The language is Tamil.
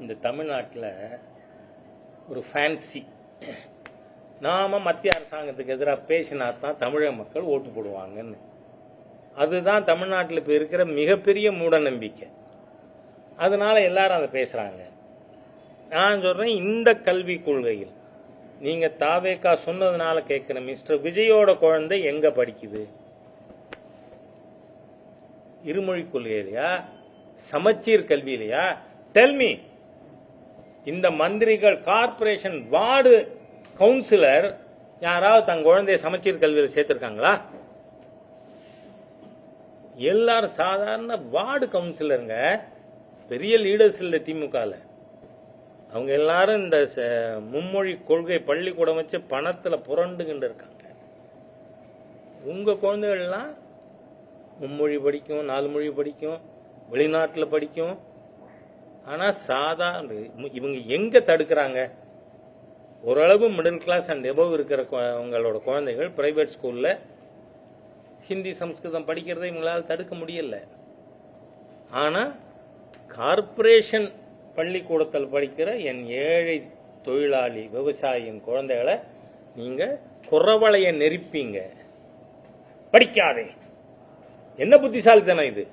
இந்த தமிழ்நாட்டில் ஒரு ஃபேன்சி, நாம மத்திய அரசாங்கத்துக்கு எதிராக பேசினா தான் தமிழக மக்கள் ஓட்டு போடுவாங்கன்னு. அதுதான் தமிழ்நாட்டில் இப்போ இருக்கிற மிகப்பெரிய மூட நம்பிக்கை. அதனால எல்லாரும் அதை பேசுறாங்க. நான் சொல்றேன், இந்த கல்வி கொள்கையில் நீங்க தாவேக்கா சொன்னதுனால கேட்கிற, மிஸ்டர் விஜயோட குழந்தை எங்க படிக்குது? இருமொழி கொள்கையிலையா, சமச்சீர் கல்வியிலையா? டெல்மி. இந்த மந்திரிகள், கார்பரேஷன், வார்டு கவுன்சிலர் யாராவது தங்க குழந்தைய சமச்சீர் கல்வியில் சேர்த்திருக்காங்களா? எல்லாரும் சாதாரண வார்டு கவுன்சிலருங்க, பெரிய லீடர்ஸ் இல்லை திமுகல. அவங்க எல்லாரும் இந்த மும்மொழி கொள்கை பள்ளிக்கூடம் வச்சு பணத்துல புரண்டுகிட்டு இருக்காங்க. உங்க குழந்தைகள்லாம் மும்மொழி படிக்கும், 4 மொழி படிக்கும், வெளிநாட்டில் படிக்கும். ஆனா சாதாரண இவங்க எங்க தடுக்கிறாங்க? ஓரளவு மிடில் கிளாஸ் அண்ட் எபவ் இருக்கிற உங்களோட குழந்தைகள் பிரைவேட் ஸ்கூல்ல ஹிந்தி சம்ஸ்கிருதம் படிக்கிறதை இவங்களால் தடுக்க முடியல. ஆனா கார்பரேஷன் பள்ளிக்கூடத்தில் படிக்கிற என் ஏழை தொழிலாளி விவசாயியின் குழந்தைகளை நீங்க குறவளைய நெரிப்பீங்க. படிக்காதே. என்ன புத்திசாலித்தனம் இது?